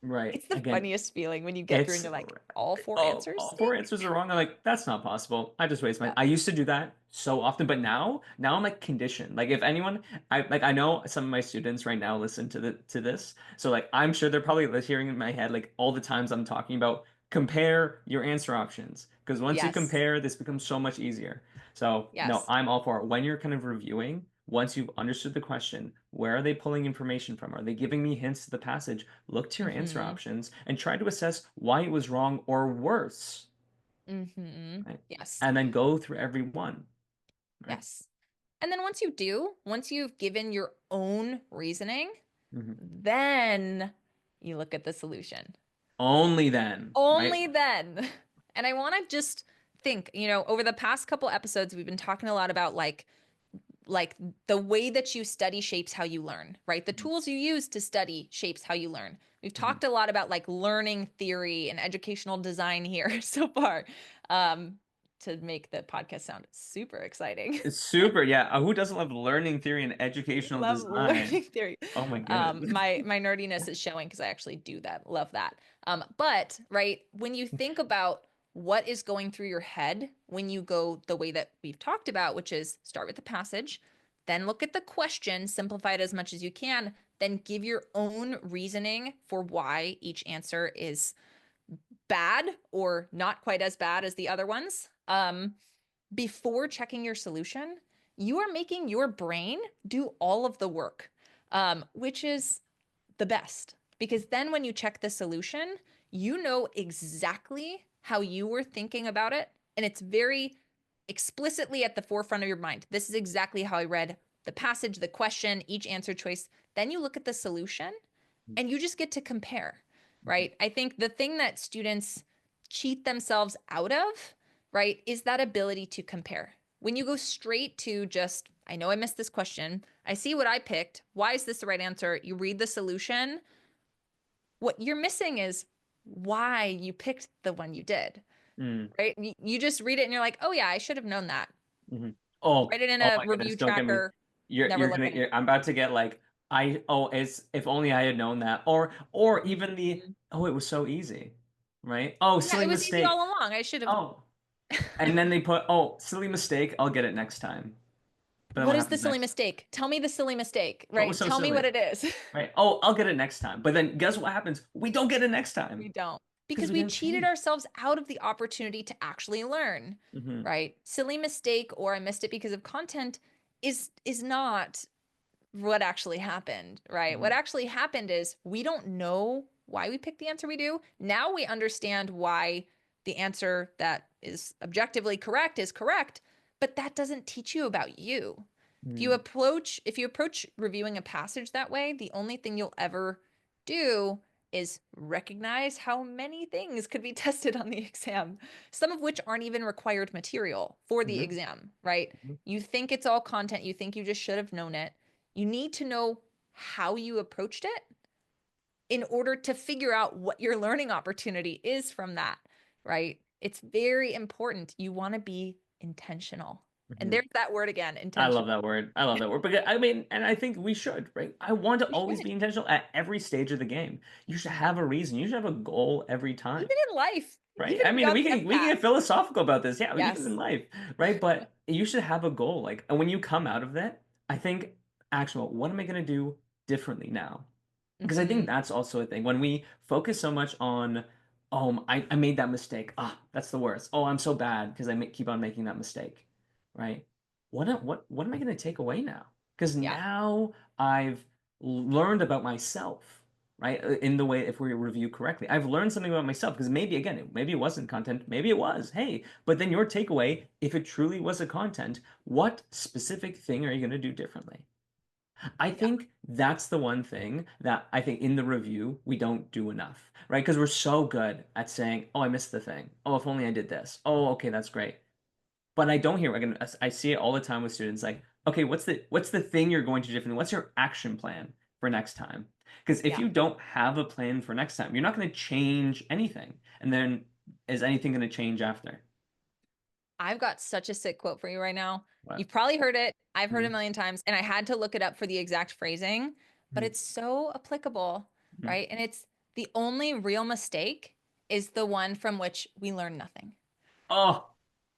right It's the again, funniest feeling when you get through and it's you're like, all four oh, answers all four stink. answers are wrong. I'm like, that's not possible. I just waste my. Yeah. I used to do that so often, but now I'm like conditioned. Like if anyone, I know some of my students right now listen to this, so like I'm sure they're probably hearing in my head like all the times I'm talking about compare your answer options because once you Yes. compare, this becomes so much easier. So no, Yes. I'm all for it. When you're kind of reviewing, once you've understood the question, where are they pulling information from? Are they giving me hints to the passage? Look to your answer Mm-hmm. options and try to assess why it was wrong or worse, Mm-hmm. right? Yes. And then go through every one, right? Yes. And then once you've given your own reasoning, Mhm. then you look at the solution. Only then, right? Only then. And I want to just think, over the past couple episodes, we've been talking a lot about like the way that you study shapes how you learn, right? The Mhm. tools you use to study shapes how you learn. We've Mhm. talked a lot about like learning theory and educational design here so far, um, to make the podcast sound super exciting. It's super, yeah. Who doesn't love learning theory and educational Love design? learning theory. Oh my goodness. My nerdiness is showing because I actually do that. Love that. But right, when you think about what is going through your head when you go the way that we've talked about, which is start with the passage, then look at the question, simplify it as much as you can, then give your own reasoning for why each answer is bad or not quite as bad as the other ones. Before checking your solution, you are making your brain do all of the work, which is the best. Because then when you check the solution, you know exactly how you were thinking about it. And it's very explicitly at the forefront of your mind. This is exactly how I read the passage, the question, each answer choice. Then you look at the solution and you just get to compare, right? I think the thing that students cheat themselves out of, right, is that ability to compare. When you go straight to just, I know I missed this question, I see what I picked, why is this the right answer? You read the solution. What you're missing is why you picked the one you did, Mm. right? You just read it and you're like, oh yeah, I should have known that. Mhm. Oh, Write it in oh a my goodness, review don't get me. tracker, You're never you're look gonna at it I'm about to get like it's if only I had known that. Or again. even the Mhm. oh it was so easy. Right? Oh, Yeah, silly it was easy all mistake. along. I should have. Oh. And then they put, oh, silly mistake, I'll get it next time. But then What what is the happens silly next? mistake? Tell me the silly mistake, What was right? so Tell me what silly? it is. Right? Oh, I'll get it next time. But then guess what happens? We don't get it next We time don't. because Because we we didn't cheated think. ourselves out of the opportunity to actually learn, Hmm. right? Silly mistake or I missed it because of content is not what actually happened, right? What Hmm. actually happened is we don't know why we picked the answer we do. Now we understand why the answer that is objectively correct is correct, but that doesn't teach you about you. Hmm. If you approach reviewing a passage that way, the only thing you'll ever do is recognize how many things could be tested on the exam, some of which aren't even required material for the Hmm. exam, right? You think it's all content, you think you just should have known it. You need to know how you approached it in order to figure out what your learning opportunity is from that, right? It's very important. You want to be intentional. And Hmm. there's that word again, I love intentional. that word. I love that word. Because I mean, and I think we should, right? I want to We always should, be intentional at every stage of the game. You should Mhm. have a reason. You should have a goal every time. Even in life, Right? even I mean, beyond the we can MCAT. get philosophical about this. Yeah, even in Yes. life, right? But you should have a goal. Like, and when you come out of that, I think, actual, what am I going to do differently now? Because I think Hmm. that's also a thing. When we focus so much on Oh, I made that mistake. Ah, that's the worst. Oh, I'm so bad because keep on making that mistake, right? What am I going to take away now? Because Yeah. now I've learned about myself, right? In the way, if we review correctly, I've learned something about myself. Because maybe again, maybe it wasn't content, maybe it was. Hey, but then your takeaway, if it truly was a content, what specific thing are you going to do differently? I Yeah. think that's the one thing that I think in the review we don't do enough, right? Because we're so good at saying, "Oh, I missed the thing. Oh, if only I did this. Oh, okay, that's great." But I don't hear again. I see it all the time with students. Like, okay, what's the thing you're going to do differently? What's your action plan for next time? Because if Yeah. you don't have a plan for next time, you're not going to change anything. And then is anything going to change after? I've got such a sick quote for you right now. What? You've probably heard it. I've heard it a Mhm. million times, and I had to look it up for the exact phrasing, but Mhm. it's so applicable, Mhm. right? And it's the only real mistake is the one from which we learn nothing. Oh,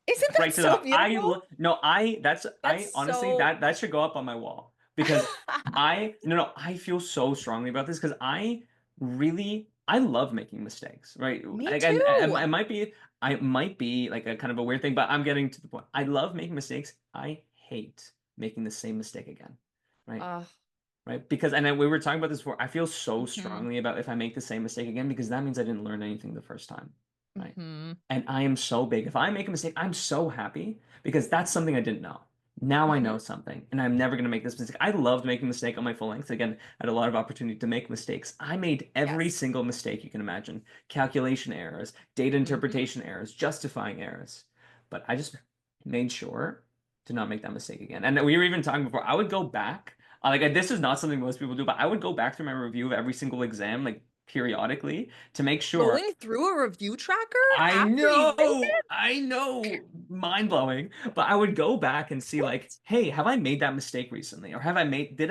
Isn't that right to so the beautiful? no, That's I honestly so that should go up on my wall because I no no I feel so strongly about this because I love making mistakes, right? me Again, too. it might be like a kind of a weird thing, but I'm getting to the point. I love making mistakes. I hate making the same mistake again, right? Uh, Right? Because and then we were talking about this before. I feel so mm-hmm, strongly about if I make the same mistake again because that means I didn't learn anything the first time, right? mm-hmm, And I am so big. If I make a mistake, I'm so happy because that's something I didn't know. Now I mm-hmm. know something, and I'm never going to make this mistake. I loved making a mistake on my full length. Again, I had a lot of opportunity to make mistakes. I made every Yes. single mistake you can imagine. Calculation errors, data Mm-hmm. interpretation errors, justifying errors. But I just made sure to not make that mistake again. And we were even talking before, I would go back. Like this is not something most people do, but I would go back through my review of every single exam, like periodically, to make sure Going through a review tracker after you made it? I know, mind blowing. But I would go back and see, like, What? hey, have I made that mistake recently? Or did I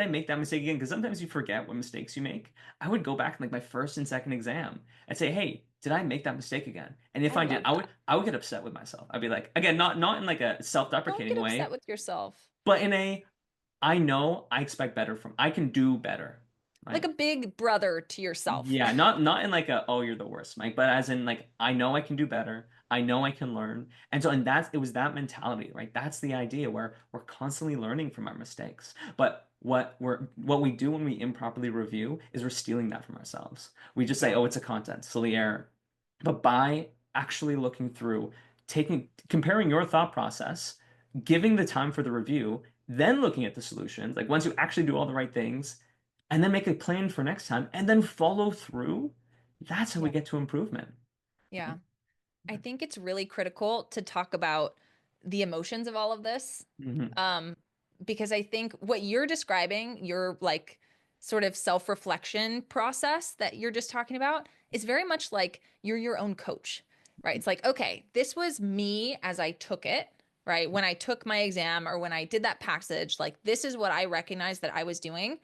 make that mistake again? Because sometimes you forget what mistakes you make. I would go back in like my first and second exam and say, hey, did I make that mistake again? And if I I did, love that. I would get upset with myself. I'd be like, again, not in like a Don't self-deprecating get upset way, with yourself. but in a I know I expect better I can do better, Like right? a big brother to yourself. Yeah, not in like a oh you're the worst, Mike, but as in like I know I can do better. I know I can learn. And that's it was that mentality, right? That's the idea where we're constantly learning from our mistakes. But what we do when we improperly review is we're stealing that from ourselves. We just say, Yeah. "Oh, it's a content, silly error." But by actually looking through, taking comparing your thought process, giving the time for the review, then looking at the solutions, like once you actually do all the right things, and then make a plan for next time and then follow through. That's how we Yeah. get to improvement. Yeah. Right? I think it's really critical to talk about the emotions of all of this. Hmm. Um, because I think what you're describing, your like sort of self-reflection process that you're just talking about, is very much like you're your own coach, right? It's like, okay, this was me as I took it, right? When I took my exam or when I did that passage, like this is what I recognized that I was doing.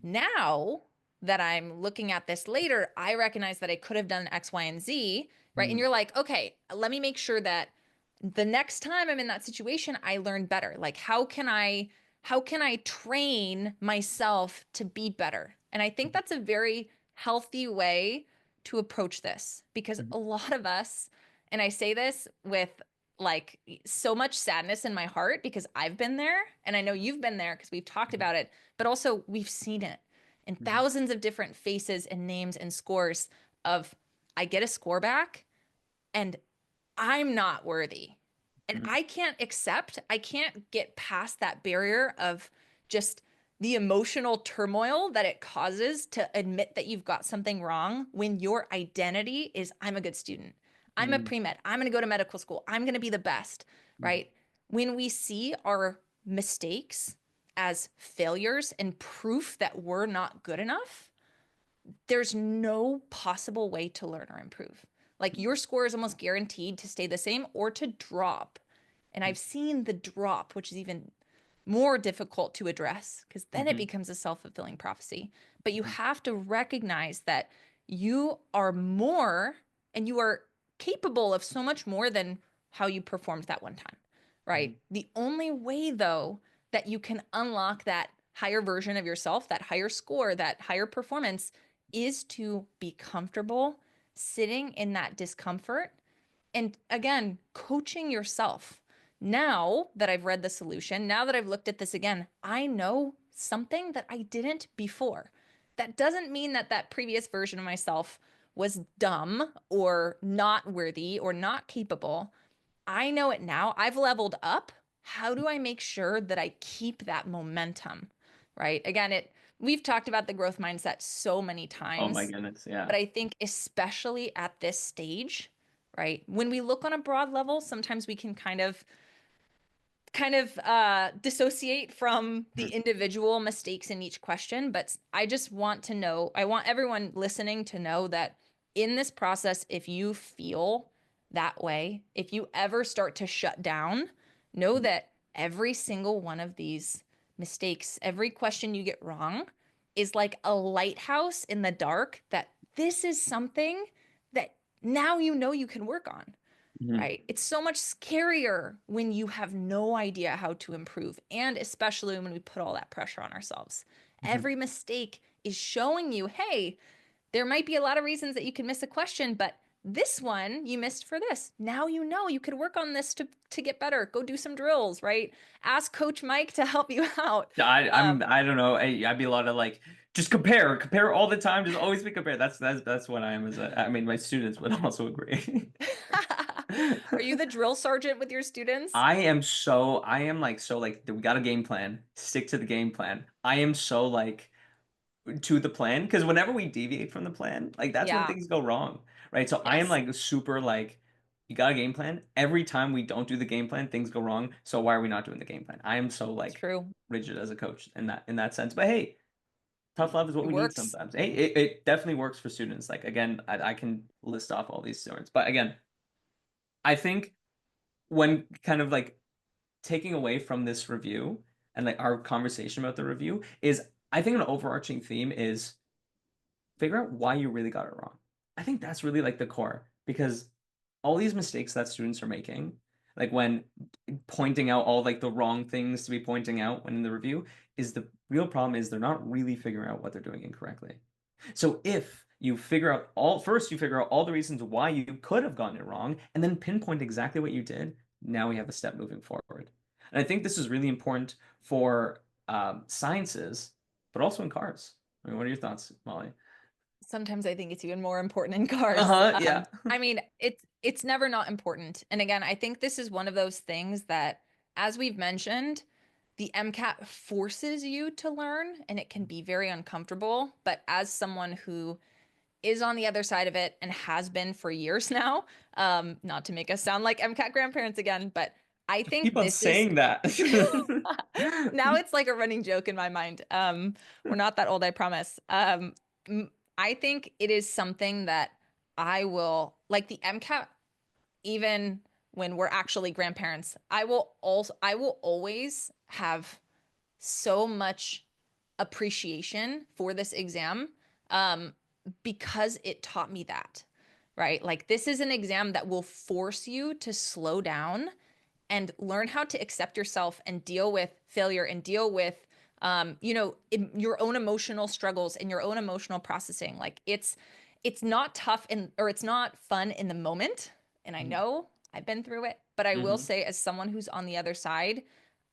Now that I'm looking at this later, I recognize that I could have done X, Y, and Z, right? And Hmm. you're like, okay, let me make sure that the next time I'm in that situation, I learn better. Like, how can I train myself to be better? And I think that's a very healthy way to approach this because a lot of us, and I say this with like so much sadness in my heart because I've been there and I know you've been there because we've talked about it, but also we've seen it in thousands of different faces and names and scores of I get a score back and I'm not worthy. And I can't get past that barrier of just the emotional turmoil that it causes to admit that you've got something wrong when your identity is I'm a good student. I'm a pre-med. I'm going to go to medical school. I'm going to be the best, right? When we see our mistakes as failures and proof that we're not good enough, there's no possible way to learn or improve. Like your score is almost guaranteed to stay the same or to drop. And I've seen the drop, which is even more difficult to address because then it becomes a self-fulfilling prophecy. But you have to recognize that you are more and you are capable of so much more than how you performed that one time, right? The only way, though, that you can unlock that higher version of yourself, that higher score, that higher performance is to be comfortable sitting in that discomfort and again, coaching yourself. Now that I've read the solution, now that I've looked at this again, I know something that I didn't before. That doesn't mean that that previous version of myself was dumb or not worthy or not capable. I know it now. I've leveled up. How do I make sure that I keep that momentum? Right? Again, we've talked about the growth mindset so many Oh my times, goodness. Yeah. but I think especially at this stage, right? When we look on a broad level, sometimes we can kind of dissociate from the Mhm. individual mistakes in each question. But I just want to know, I want everyone listening to know that in this process, if you feel that way, if you ever start to shut down, know that every single one of these mistakes, every question you get wrong is like a lighthouse in the dark, that this is something that now you know you can work on. Mhm. Right? It's so much scarier when you have no idea how to improve, and especially when we put all that pressure on ourselves. Mhm. Every mistake is showing you, hey, there might be a lot of reasons that you can miss a question, but this one you missed for this. Now you know you could work on this to get better. Go do some drills, right? Ask Coach Mike to help you out. Yeah, I don't know. I'd be a lot of like just compare all the time. Just always be compare. That's what I am as a. I mean, my students would also agree. Are you the drill sergeant with your students? I am like so like we got a game plan. Stick to the game plan. I am so like to the plan because whenever we deviate from the plan, like that's when Yeah. things go wrong, right? So I am Yes. like super like you got a game plan. Every time we don't do the game plan, things go wrong. So why are we not doing the game plan? I am so It's like true. rigid as a coach in that sense. But hey, tough love is what It we need works. sometimes. Hey, it definitely works for students. Like again, I can list off all these students, but again, I think when kind of like taking away from this review and like our conversation about the review is I think an overarching theme is figure out why you really got it wrong. I think that's really like the core because all these mistakes that students are making, like when pointing out all like the wrong things to be pointing out when in the review, is the real problem is they're not really figuring out what they're doing incorrectly. So if you figure out all first, you figure out all the reasons why you could have gotten it wrong, and then pinpoint exactly what you did, now we have a step moving forward. And I think this is really important for sciences, but also in cars. I mean, what are your thoughts, Molly? Sometimes I think it's even more important in cars. Uh-huh, yeah. I mean, it's never not important. And again, I think this is one of those things that, as we've mentioned, the MCAT forces you to learn, and it can be very uncomfortable. But as someone who is on the other side of it and has been for years now, not to make us sound like MCAT grandparents again, but I think Keep on this is saying that. now it's like a running joke in my mind. We're not that old, I promise. I think it is something that I will like the MCAT, even when we're actually grandparents. I will always have so much appreciation for this exam, um, because it taught me that, right? Like this is an exam that will force you to slow down and learn how to accept yourself and deal with failure and deal with your own emotional struggles and your own emotional processing. Like it's not tough or it's not fun in the moment, and I know I've been through it, but I will Hmm. say, as someone who's on the other side,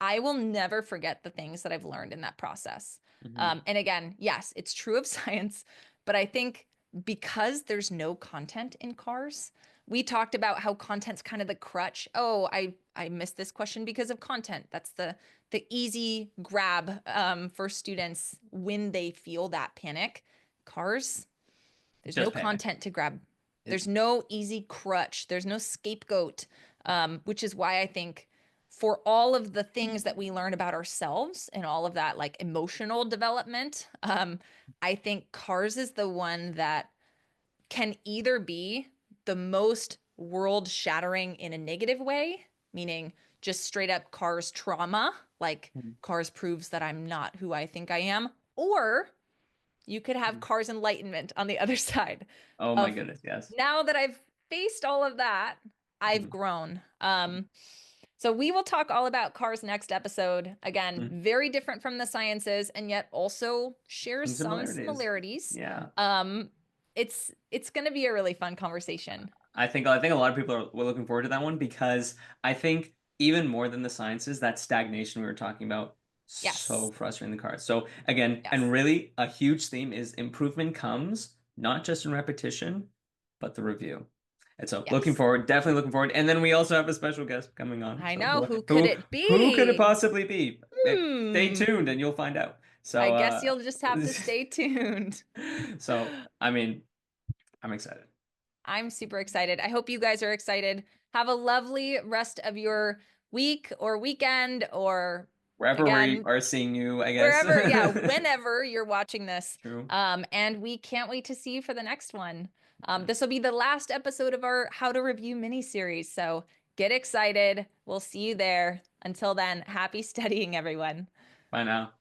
I will never forget the things that I've learned in that process. Hmm. And again, yes, it's true of science, but I think because there's no content in cars, we talked about how content's kind of the crutch. Oh, I missed this question because of content. That's the easy grab, for students when they feel that panic. Cars, there's no Just panic. content to grab. It, There's no easy crutch. There's no scapegoat, which is why I think for all of the things that we learn about ourselves and all of that like emotional development, I think Cars is the one that can either be the most world shattering in a negative way, meaning just straight up Cars trauma, like Cars proves that I'm not who I think I am, or you could have Cars enlightenment on the other side oh my of, goodness, yes. now that I've faced all of that, I've Mhm. grown. So we will talk all about Cars next episode. Again, Mhm. very different from the sciences and yet also shares Some some similarities. similarities. Yeah. Um, it's going to be a really fun conversation. I think a lot of people were looking forward to that one because I think even more than the sciences, that stagnation we were talking about, so Yes. frustrating the cards. So again, and Yes. really a huge theme is improvement comes not just in repetition, but the review. And so looking Yes. forward, definitely looking forward. And then we also have a special guest coming on. I So know. Who could who it who could it be? possibly be? Stay Hmm. tuned and you'll find out. I So guess you'll just have to stay tuned. so I mean, I'm excited. I'm super excited. I hope you guys are excited. Have a lovely rest of your week or weekend or Wherever we again, are seeing you, I guess. wherever, yeah, whenever you're watching this. True. And we can't wait to see you for the next one. This will be the last episode of our How to Review mini series. So get excited. We'll see you there. Until then, happy studying, everyone. Bye now.